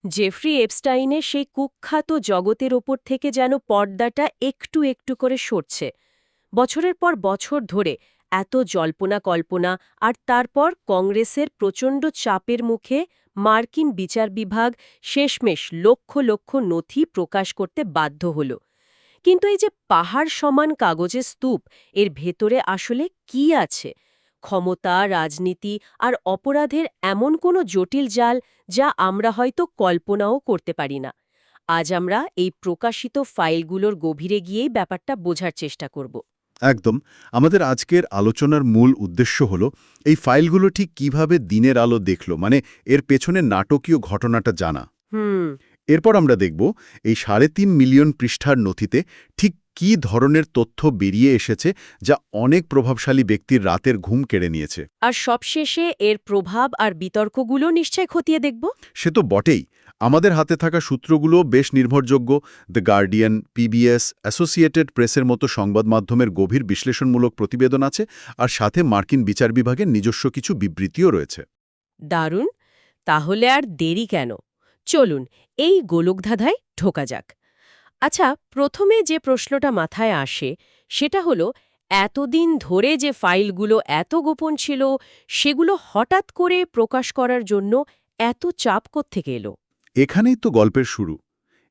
Jeffrey এপস্টাইনের সেই কুখ্যাত জগতের ওপর থেকে যেন পর্দাটা একটু একটু করে সরছে। বছরের পর বছর ধরে এত জল্পনা কল্পনা, আর তারপর কংগ্রেসের প্রচণ্ড চাপের মুখে মার্কিন বিচার বিভাগ শেষমেশ লক্ষ লক্ষ নথি প্রকাশ করতে বাধ্য হল। কিন্তু এই যে পাহাড় সমান কাগজের স্তূপ, এর ভেতরে আসলে কি আছে? ক্ষমতা, রাজনীতি আর অপরাধের এমন কোনো জটিল জাল যা আমরা হয়তো কল্পনাও করতে পারি না। আজ আমরা এই প্রকাশিত ফাইলগুলোর গভীরে গিয়েই ব্যাপারটা বোঝার চেষ্টা করব। একদম। আমাদের আজকের আলোচনার মূল উদ্দেশ্য হল এই ফাইলগুলো ঠিক কিভাবে দিনের আলো দেখল, মানে এর পেছনে নাটকীয় ঘটনাটা জানা। হুম। এরপর আমরা দেখব এই ৩.৫ মিলিয়ন পৃষ্ঠার নথিতে ঠিক কী ধরনের তথ্য বেরিয়ে এসেছে যা অনেক প্রভাবশালী ব্যক্তির রাতের ঘুম কেড়ে নিয়েছে। আর সবশেষে এর প্রভাব আর বিতর্কগুলো নিশ্চয় খতিয়ে দেখব। সে তো বটেই। আমাদের হাতে থাকা সূত্রগুলো বেশ নির্ভরযোগ্য। দ্য গার্ডিয়ান, পিবিএস, অ্যাসোসিয়েটেড প্রেসের মতো সংবাদ মাধ্যমের গভীর বিশ্লেষণমূলক প্রতিবেদন আছে, আর সাথে মার্কিন বিচার বিভাগের নিজস্ব কিছু বিবৃতিও রয়েছে। দারুণ। তাহলে আর দেরি কেন? চলুন এই গোলকধাঁধায় ঢোকা যাক। আচ্ছা, প্রথমে যে প্রশ্নটা মাথায় আসে সেটা হলো, এতদিন ধরে যে ফাইলগুলো এত গোপন ছিল, সেগুলো হঠাৎ করে প্রকাশ করার জন্য এত চাপ কোত্থেকে এলো? এখানেই তো গল্পের শুরু।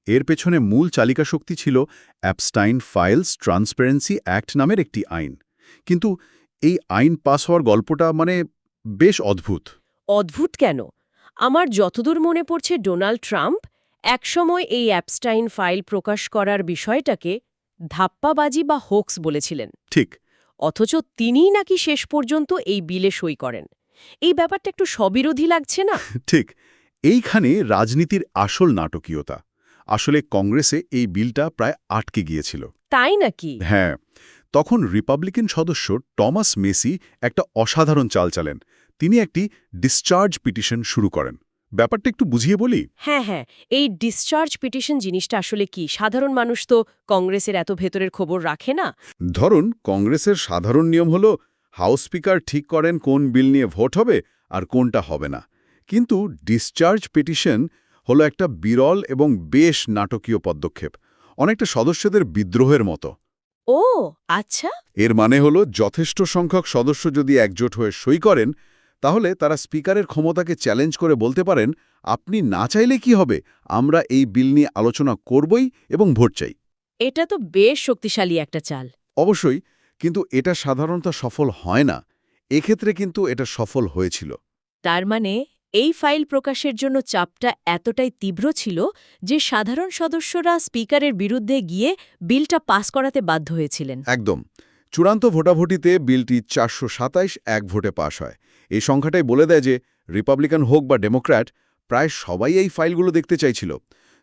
এর পেছনে মূল চালিকা শক্তি ছিল অ্যাপস্টাইন ফাইলস ট্রান্সপারেন্সি অ্যাক্ট নামের একটি আইন। কিন্তু এই আইন পাস হওয়ার গল্পটা বেশ অদ্ভুত। অদ্ভুত কেন? আমার যতদূর মনে পড়ছে, ডোনাল্ড ট্রাম্প একসময় এই অ্যাপস্টাইন ফাইল প্রকাশ করার বিষয়টাকে ধাপ্পাবাজি বা হোক্স বলেছিলেন। ঠিক। অথচ তিনিই নাকি শেষ পর্যন্ত এই বিলে সই করেন। এই ব্যাপারটা একটু স্ববিরোধী লাগছে না? ঠিক। এইখানে রাজনীতির আসল নাটকীয়তা। আসলে কংগ্রেসে এই বিলটা প্রায় আটকে গিয়েছিল। তাই নাকি? হ্যাঁ, তখন রিপাবলিকান সদস্য টমাস মেসি একটা অসাধারণ চাল চালেন। তিনি একটি ডিসচার্জ পিটিশন শুরু করেন। ব্যাপারটা একটু বুঝিয়ে বলি। হ্যাঁ হ্যাঁ, এই ডিসচার্জ পিটিশন জিনিসটা আসলে কি? সাধারণ মানুষ তো কংগ্রেসের এত ভেতরের খবর রাখে না। ধরুন, কংগ্রেসের সাধারণ নিয়ম হল হাউস স্পিকার ঠিক করেন কোন বিল নিয়ে ভোট হবে আর কোনটা হবে না। কিন্তু ডিসচার্জ পিটিশন হলো একটা বিরল এবং বেশ নাটকীয় পদক্ষেপ, অনেকটা সদস্যদের বিদ্রোহের মতো। ও আচ্ছা। এর মানে হলো যথেষ্ট সংখ্যক সদস্য যদি একজোট হয়ে সই করেন, তাহলে তারা স্পিকারের ক্ষমতাকে চ্যালেঞ্জ করে বলতে পারেন, আপনি না চাইলে কি হবে, আমরা এই বিল নিয়ে আলোচনা করবই এবং ভোট চাই। এটা তো বেশ শক্তিশালী একটা চাল। অবশ্যই, কিন্তু এটা সাধারণত সফল হয় না। এক্ষেত্রে কিন্তু এটা সফল হয়েছিল। তার মানে এই ফাইল প্রকাশের জন্য চাপটা এতটাই তীব্র ছিল যে সাধারণ সদস্যরা স্পিকারের বিরুদ্ধে গিয়ে বিলটা পাস করাতে বাধ্য হয়েছিলেন। একদম। চূড়ান্ত ভোটাভুটিতে বিলটি ৪২৭ এক ভোটে পাশ হয়। এই সংখ্যাটাই বলে দেয় যে রিপাবলিকান হোক বা ডেমোক্র্যাট, প্রায় সবাই এই ফাইলগুলো দেখতে চাইছিল।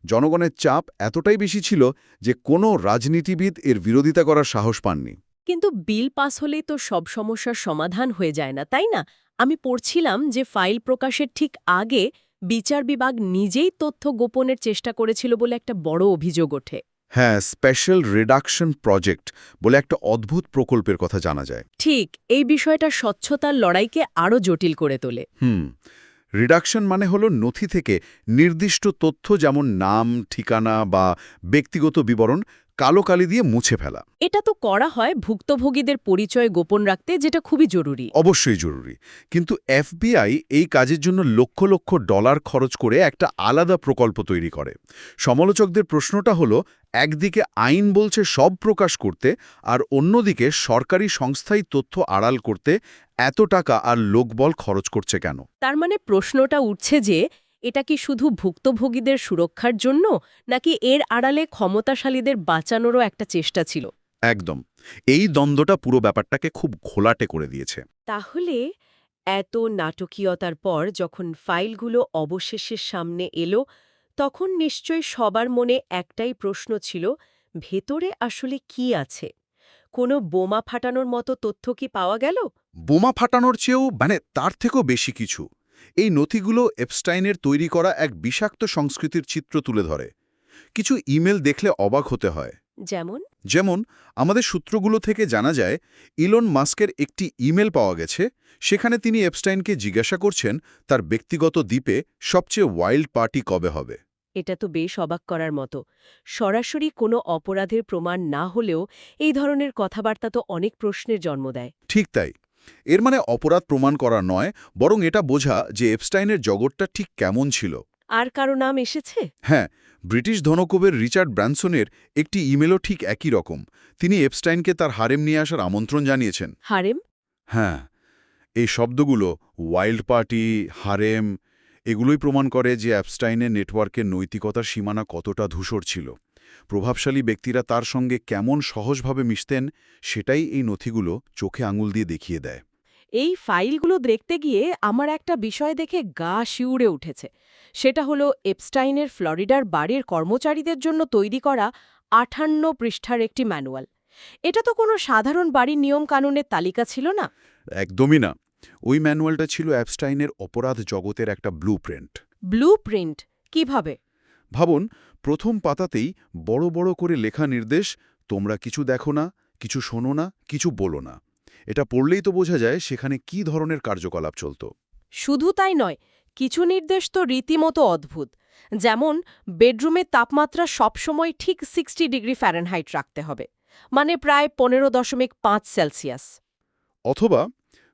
জনগণের চাপ এতটাই বেশি ছিল যে কোনো রাজনীতিবিদ এর বিরোধিতা করার সাহস পাননি। কিন্তু বিল পাস হলেই তো সব সমস্যার সমাধান হয়ে যায় না, তাই না? আমি পড়ছিলাম যে ফাইল প্রকাশের ঠিক আগে বিচার বিভাগ নিজেই তথ্য গোপনের চেষ্টা করেছিল বলে একটা বড় অভিযোগ ওঠে। হ্যাঁ, স্পেশাল রিডাকশন প্রজেক্ট বলে একটা অদ্ভুত প্রকল্পের কথা জানা যায়। ঠিক, এই বিষয়টা স্বচ্ছতার লড়াইকে আরও জটিল করে তোলে। রিডাকশন মানে হলো নথি থেকে নির্দিষ্ট তথ্য, যেমন নাম, ঠিকানা বা ব্যক্তিগত বিবরণ কালো কালি দিয়ে মুছে ফেলা। এটা তো করা হয় ভুক্তভোগীদের পরিচয় গোপন রাখতে, যেটা খুবই জরুরি। অবশ্যই জরুরি। কিন্তু এফবিআই এই কাজের জন্য লক্ষ লক্ষ ডলার খরচ করে একটা আলাদা প্রকল্প তৈরি করে। সমালোচকদের প্রশ্নটা হলো, একদিকে আইন বলছে সব প্রকাশ করতে, আর অন্যদিকে সরকারি সংস্থাই তথ্য আড়াল করতে এত টাকা আর লোকবল খরচ করছে কেন? তার মানে প্রশ্নটা উঠছে যে এটা কি শুধু ভুক্তভোগীদের সুরক্ষার জন্য, নাকি এর আড়ালে ক্ষমতাশালীদের বাঁচানোরও একটা চেষ্টা ছিল? একদম। এই দ্বন্দ্বটা পুরো ব্যাপারটাকে খুব ঘোলাটে করে দিয়েছে। তাহলে এত নাটকীয়তার পর যখন ফাইলগুলো অবশেষে সামনে এলো, তখন নিশ্চয় সবার মনে একটাই প্রশ্ন ছিল, ভেতরে আসলে কি আছে? কোনো বোমা ফাটানোর মতো তথ্য কি পাওয়া গেল? বোমা ফাটানোর চেয়েও তার থেকেও বেশি কিছু। এই নথিগুলো এপস্টাইনের তৈরি করা এক বিষাক্ত সংস্কৃতির চিত্র তুলে ধরে। কিছু ইমেল দেখলে অবাক হতে হয়। যেমন? যেমন আমাদের সূত্রগুলো থেকে জানা যায় ইলন মাস্কের একটি ইমেল পাওয়া গেছে, সেখানে তিনি এপস্টাইনকে জিজ্ঞাসা করছেন তার ব্যক্তিগত দ্বীপে সবচেয়ে ওয়াইল্ড পার্টি কবে হবে। এটা তো বেশ অবাক করার মতো। সরাসরি কোনো অপরাধের প্রমাণ না হলেও এই ধরনের কথাবার্তা তো অনেক প্রশ্নের জন্ম দেয়। ঠিক তাই। এর মানে অপরাধ প্রমাণ করা নয়, বরং এটা বোঝা যে এপস্টাইনের জগৎটা ঠিক কেমন ছিল। আর কারো নাম এসেছে? হ্যাঁ, ব্রিটিশ ধনকুবের রিচার্ড ব্র্যানসনের একটি ইমেলও ঠিক একই রকম। তিনি এপস্টাইনকে তার হারেম নিয়ে আসার আমন্ত্রণ জানিয়েছেন। হারেম? হ্যাঁ, এই শব্দগুলো ওয়াইল্ড পার্টি, হারেম, এগুলোই প্রমাণ করে যে অ্যাপস্টাইনের নেটওয়ার্কের নৈতিকতার সীমানা কতটা ধূসর ছিল। প্রভাবশালী ব্যক্তিরা তার সঙ্গে কেমন সহজভাবে মিশতেন, সেটাই এই নথিগুলো চোখে আঙুল দিয়ে দেখিয়ে দেয়। এই ফাইলগুলো দেখতে গিয়ে আমার একটা বিষয় দেখে গা শিউড়ে উঠেছে। সেটা হলো এপস্টাইনের ফ্লোরিডার বাড়ির কর্মচারীদের জন্য তৈরি করা ৫৮ পৃষ্ঠার একটি ম্যানুয়াল। এটা তো কোনো সাধারণ বাড়ির নিয়ম-কানুনের তালিকা ছিল না। একদমই না। ওই ম্যানুয়ালটা ছিল অ্যাপস্টাইনের অপরাধ জগতের একটা ব্লুপ্রিন্ট। ব্লুপ্রিন্ট? কিভাবে? ভাবুন, প্রথম পাতাতেই বড় বড় করে লেখা নির্দেশ, তোমরা কিছু দেখো না, কিছু শোনো না, কিছু বলো না। এটা পড়লেই তো বোঝা যায় সেখানে কি ধরনের কার্যকলাপ চলত। শুধু তাই নয়, কিছু নির্দেশ তো রীতিমতো অদ্ভুত। যেমন, বেডরুমের তাপমাত্রা সবসময় ঠিক 60 ডিগ্রি ফ্যারেনহাইট রাখতে হবে, মানে প্রায় ১৫.৫ সেলসিয়াস। অথবা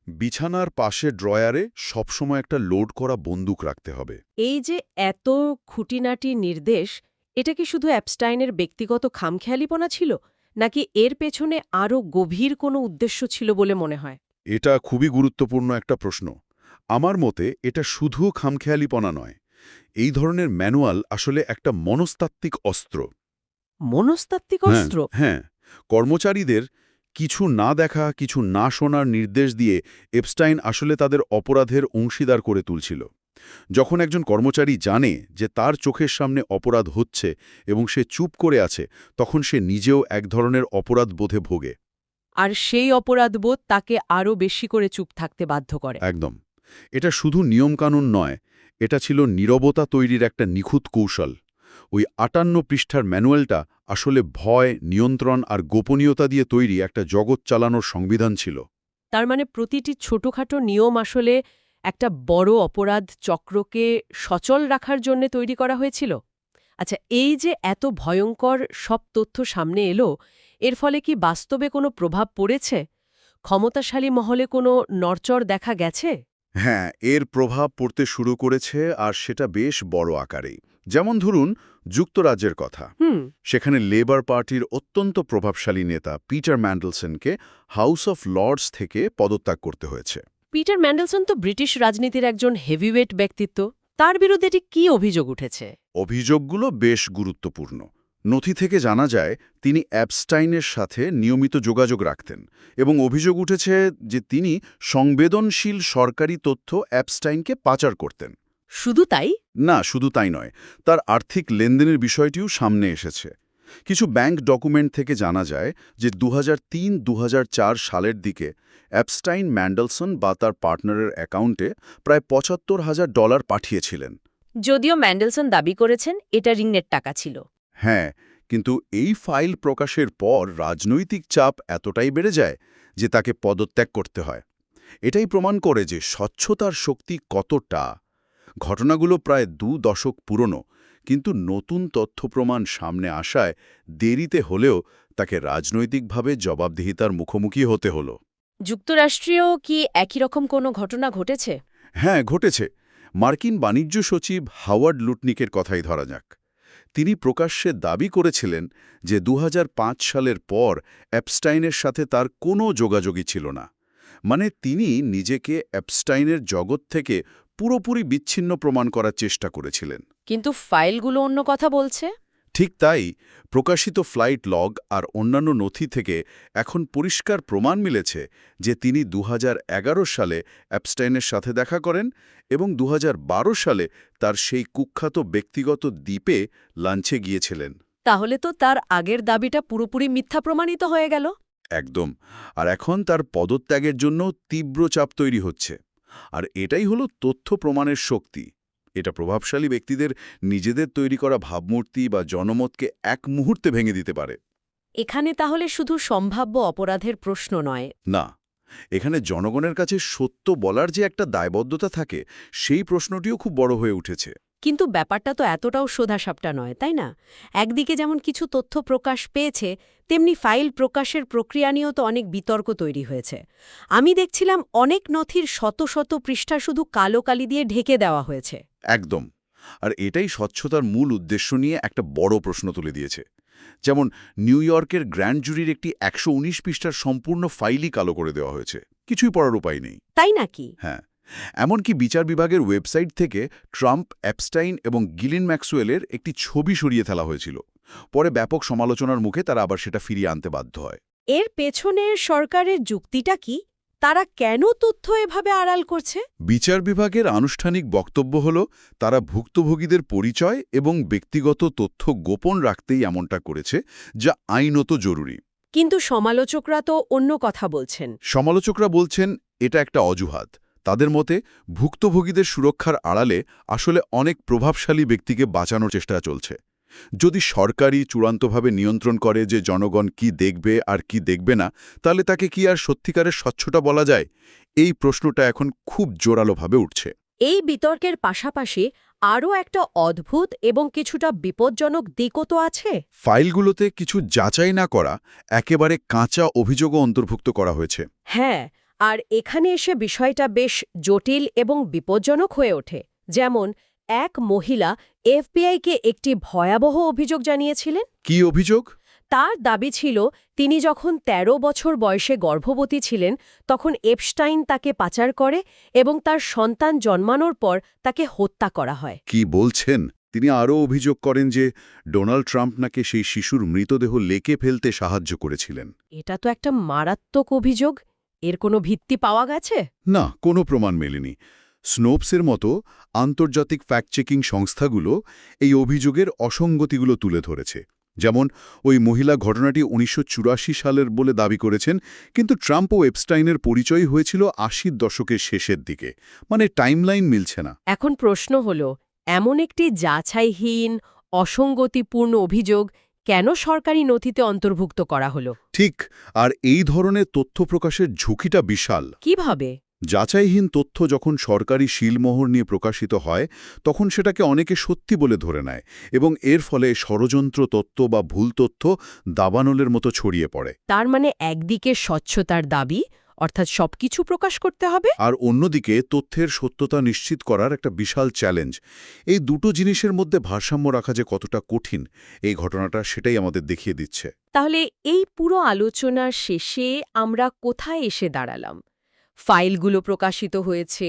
বিছানার পাশে ড্রয়ারে সবসময় একটা লোড করা বন্দুক রাখতে হবে। এই যে এত খুঁটিনাটি নির্দেশ, এটা কি শুধু অ্যাপস্টাইনের ব্যক্তিগত খামখেয়ালিপনা ছিল, নাকি এর পেছনে আরও গভীর কোনো উদ্দেশ্য ছিল বলে মনে হয়? এটা খুবই গুরুত্বপূর্ণ একটা প্রশ্ন। আমার মতে এটা শুধু খামখেয়ালিপনা নয়। এই ধরনের ম্যানুয়াল আসলে একটা মনস্তাত্ত্বিক অস্ত্র। মনস্তাত্ত্বিক হ্যাঁ, অস্ত্র? হ্যাঁ, কর্মচারীদের কিছু না দেখা, কিছু না শোনার নির্দেশ দিয়ে এপস্টাইন আসলে তাদের অপরাধের অংশীদার করে তুলছিল। যখন একজন কর্মচারী জানে যে তার চোখের সামনে অপরাধ হচ্ছে এবং সে চুপ করে আছে, তখন সে নিজেও এক ধরনের অপরাধ বোধে ভোগে। আর সেই অপরাধবোধ তাকে আরও বেশি করে চুপ থাকতে বাধ্য করে। একদম। এটা শুধু নিয়মকানুন নয়, এটা ছিল নীরবতা তৈরির একটা নিখুঁত কৌশল। ওই ৫৮ পৃষ্ঠার ম্যানুয়ালটা আসলে ভয়, নিয়ন্ত্রণ আর গোপনীয়তা দিয়ে তৈরি একটা জগৎ চালানোর সংবিধান ছিল। তার মানে প্রতিটি ছোটখাটো নিয়ম আসলে একটা বড় অপরাধ চক্রকে সচল রাখার জন্য তৈরি করা হয়েছিল। আচ্ছা, এই যে এত ভয়ঙ্কর সব তথ্য সামনে এলো, এর ফলে কি বাস্তবে কোনো প্রভাব পড়েছে? ক্ষমতাশালী মহলে কোনো নড়চড় দেখা গেছে? হ্যাঁ, এর প্রভাব পড়তে শুরু করেছে, আর সেটা বেশ বড় আকারেই। যেমন ধরুন যুক্তরাজ্যের কথা। হুম। সেখানে লেবার পার্টির অত্যন্ত প্রভাবশালী নেতা পিটার ম্যান্ডেলসনকে হাউস অফ লর্ডস থেকে পদত্যাগ করতে হয়েছে। পিটার ম্যান্ডেলসন তো ব্রিটিশ রাজনীতির একজন হেভিওয়েট ব্যক্তিত্ব। তার বিরুদ্ধে ঠিক কী অভিযোগ উঠেছে? অভিযোগগুলো বেশ গুরুত্বপূর্ণ। নথি থেকে জানা যায় তিনি অ্যাপস্টাইনের সাথে নিয়মিত যোগাযোগ রাখতেন, এবং অভিযোগ উঠেছে যে তিনি সংবেদনশীল সরকারি তথ্য অ্যাপস্টাইনকে পাচার করতেন। শুধু তাই? না, শুধু তাই নয়, তার আর্থিক লেনদেনের বিষয়টিও সামনে এসেছে। কিছু ব্যাংক ডকুমেন্ট থেকে জানা যায় যে ২০০৩-২০০৪ সালের দিকে অ্যাপস্টাইন ম্যান্ডেলসন বা তার পার্টনারের অ্যাকাউন্টে প্রায় $৭৫,০০০ পাঠিয়েছিলেন। যদিও ম্যান্ডেলসন দাবি করেছেন এটা ঋণের টাকা ছিল। হ্যাঁ, কিন্তু এই ফাইল প্রকাশের পর রাজনৈতিক চাপ এতটাই বেড়ে যায় যে তাকে পদত্যাগ করতে হয়। এটাই প্রমাণ করে যে স্বচ্ছতার শক্তি কতটা। ঘটনাগুলো প্রায় ২ দশক পুরনো, কিন্তু নতুন তথ্য প্রমাণ সামনে আসায় দেরিতে হলেও তাকে রাজনৈতিকভাবে জবাবদিহিতার মুখোমুখি হতে হলো। যুক্তরাষ্ট্রেও কি একই রকম কোনো ঘটনা ঘটেছে? হ্যাঁ, ঘটেছে। মার্কিন বাণিজ্য সচিব হাওয়ার্ড লুটনিকের কথাই ধরা যাক। তিনি প্রকাশ্যে দাবি করেছিলেন যে ২০০৫ সালের পর অ্যাপস্টাইনের সাথে তার কোনো যোগাযোগই ছিল না। মানে তিনি নিজেকে অ্যাপস্টাইনের জগৎ থেকে পুরোপুরি বিচ্ছিন্ন প্রমাণ করার চেষ্টা করেছিলেন। কিন্তু ফাইলগুলো অন্য কথা বলছে। ঠিক তাই, প্রকাশিত ফ্লাইট লগ আর অন্যান্য নথি থেকে এখন পরিষ্কার প্রমাণ মিলেছে যে তিনি ২০১১ সালে অ্যাপস্টাইনের সাথে দেখা করেন এবং ২০১২ সালে তার সেই কুখ্যাত ব্যক্তিগত দ্বীপে লাঞ্চে গিয়েছিলেন। তাহলে তো তার আগের দাবিটা পুরোপুরি মিথ্যা প্রমাণিত হয়ে গেল। একদম। আর এখন তার পদত্যাগের জন্য তীব্র চাপ তৈরি হচ্ছে। আর এটাই হলো তথ্য প্রমাণের শক্তি। এটা প্রভাবশালী ব্যক্তিদের নিজেদের তৈরি করা ভাবমূর্তি বা জনমতকে এক মুহূর্তে ভেঙে দিতে পারে। এখানে তাহলে শুধু সম্ভাব্য অপরাধের প্রশ্ন নয়। না, এখানে জনগণের কাছে সত্য বলার যে একটা দায়বদ্ধতা থাকে, সেই প্রশ্নটিও খুব বড় হয়ে উঠেছে। কিন্তু ব্যাপারটা তো এতটাও সোজাসাপটা নয়, তাই না? একদিকে যেমন কিছু তথ্য প্রকাশ পেয়েছে, তেমনি ফাইল প্রকাশের প্রক্রিয়া নিয়েও তো অনেক বিতর্ক তৈরি হয়েছে। আমি দেখছিলাম অনেক নথির শত শত পৃষ্ঠা শুধু কালো কালি দিয়ে ঢেকে দেওয়া হয়েছে। একদম। আর এটাই স্বচ্ছতার মূল উদ্দেশ্য নিয়ে একটা বড় প্রশ্ন তুলে দিয়েছে। যেমন নিউ ইয়র্কের গ্র্যান্ড জুরির একটি ১১৯ পৃষ্ঠার সম্পূর্ণ ফাইলই কালো করে দেওয়া হয়েছে, কিছুই পড়ার উপায় নেই। তাই নাকি? হ্যাঁ, এমনকি বিচার বিভাগের ওয়েবসাইট থেকে ট্রাম্প, অ্যাপস্টাইন এবং গিলিন ম্যাক্সওয়েলের একটি ছবি সরিয়ে ফেলা হয়েছিল। পরে ব্যাপক সমালোচনার মুখে তারা আবার সেটা ফিরিয়ে আনতে বাধ্য হয়। এর পেছনের সরকারের যুক্তিটা কি? তারা কেন তথ্য এভাবে আড়াল করছে? বিচার বিভাগের আনুষ্ঠানিক বক্তব্য হল, তারা ভুক্তভোগীদের পরিচয় এবং ব্যক্তিগত তথ্য গোপন রাখতেই এমনটা করেছে, যা আইনত জরুরি। কিন্তু সমালোচকরা তো অন্য কথা বলছেন। সমালোচকরা বলছেন এটা একটা অজুহাত। তাদের মতে ভুক্তভোগীদের সুরক্ষার আড়ালে আসলে অনেক প্রভাবশালী ব্যক্তিকে বাঁচানোর চেষ্টা চলছে। যদি সরকারই চূড়ান্তভাবে নিয়ন্ত্রণ করে যে জনগণ কি দেখবে আর কি দেখবে না, তাহলে তাকে কি আর সত্যিকারের স্বচ্ছতা বলা যায়? এই প্রশ্নটা এখন খুব জোরালোভাবে উঠছে। এই বিতর্কের পাশাপাশি আরও একটা অদ্ভুত এবং কিছুটা বিপজ্জনক দিকও তো আছে। ফাইলগুলোতে কিছু যাচাই না করা একেবারে কাঁচা অভিযোগও অন্তর্ভুক্ত করা হয়েছে। হ্যাঁ, আর এখানে এসে বিষয়টা বেশ জটিল এবং বিপজ্জনক হয়ে ওঠে। যেমন এক মহিলা এফবিআইকে একটি ভয়াবহ অভিযোগ জানিয়েছিলেন। কি অভিযোগ? তার দাবি ছিল তিনি যখন ১৩ বছর বয়সে গর্ভবতী ছিলেন তখন এপস্টাইন তাকে পাচার করে এবং তার সন্তান জন্মানোর পর তাকে হত্যা করা হয়। কি বলছেন? তিনি আরও অভিযোগ করেন যে ডোনাল্ড ট্রাম্প নাকি সেই শিশুর মৃতদেহ লেকে ফেলতে সাহায্য করেছিলেন। এটা তো একটা মারাত্মক অভিযোগ। এর কোনো ভিত্তি পাওয়া গেছে? না, কোনো প্রমাণ মেলেনি। স্নোপসের মতো আন্তর্জাতিক ফ্যাক্ট চেকিং সংস্থাগুলো এই অভিযোগের অসঙ্গতিগুলো তুলে ধরেছে। যেমন ওই মহিলা ঘটনাটি ১৯৮৪ সালের বলে দাবি করেছেন, কিন্তু ট্রাম্প ও এপস্টাইনের পরিচয় হয়েছিল ৮০ দশকের শেষের দিকে। মানে টাইমলাইন মিলছে না। এখন প্রশ্ন হল, এমন একটি যাচাইহীন অসঙ্গতিপূর্ণ অভিযোগ কেন সরকারি নথিতে অন্তর্ভুক্ত করা হলো? ঠিক, আর এই ধরনের তথ্য প্রকাশের ঝুঁকিটা বিশাল। কিভাবে? যাচাইহীন তথ্য যখন সরকারি শিলমোহর নিয়ে প্রকাশিত হয়, তখন সেটাকে অনেকে সত্যি বলে ধরে নেয় এবং এর ফলে ষড়যন্ত্র তথ্য বা ভুল তথ্য দাবানলের মতো ছড়িয়ে পড়ে। তার মানে একদিকে স্বচ্ছতার দাবি, অর্থাৎ সবকিছু প্রকাশ করতে হবে, আর অন্যদিকে তথ্যের সত্যতা নিশ্চিত করার একটা বিশাল চ্যালেঞ্জ। এই দুটো জিনিসের মধ্যে ভারসাম্য রাখা যে কতটা কঠিন, এই ঘটনাটা সেটাই আমাদের দেখিয়ে দিচ্ছে। তাহলে এই পুরো আলোচনার শেষে আমরা কোথায় এসে দাঁড়ালাম? ফাইলগুলো প্রকাশিত হয়েছে,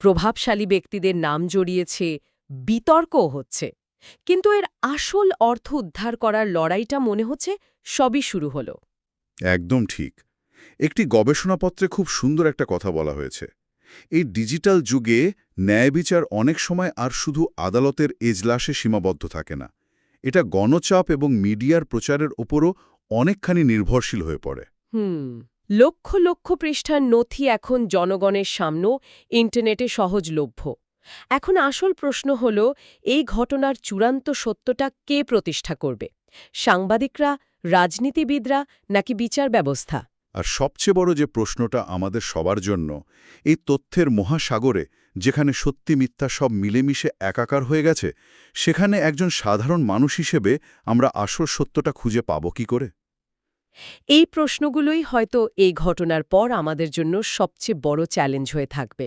প্রভাবশালী ব্যক্তিদের নাম জড়িয়েছে, বিতর্কও হচ্ছে। কিন্তু এর আসল অর্থ উদ্ধার করার লড়াইটা মনে হচ্ছে সবই শুরু হলো। একদম ঠিক। একটি গবেষণাপত্রে খুব সুন্দর একটা কথা বলা হয়েছে। এই ডিজিটাল যুগে ন্যায়বিচার অনেক সময় আর শুধু আদালতের এজলাসে সীমাবদ্ধ থাকে না। এটা গণচাপ এবং মিডিয়ার প্রচারের ওপরও অনেকখানি নির্ভরশীল হয়ে পড়ে। লক্ষ লক্ষ পৃষ্ঠার নথি এখন জনগণের সামনেও ইন্টারনেটে সহজলভ্য। এখন আসল প্রশ্ন হল, এই ঘটনার চূড়ান্ত সত্যটা কে প্রতিষ্ঠা করবে? সাংবাদিকরা, রাজনীতিবিদরা নাকি বিচার ব্যবস্থা? আর সবচেয়ে বড় যে প্রশ্নটা আমাদের সবার জন্য, এই তথ্যের মহাসাগরে যেখানে সত্যি মিথ্যা সব মিলেমিশে একাকার হয়ে গেছে, সেখানে একজন সাধারণ মানুষ হিসেবে আমরা আসল সত্যটা খুঁজে পাব কি করে? এই প্রশ্নগুলোই হয়তো এই ঘটনার পর আমাদের জন্য সবচেয়ে বড় চ্যালেঞ্জ হয়ে থাকবে।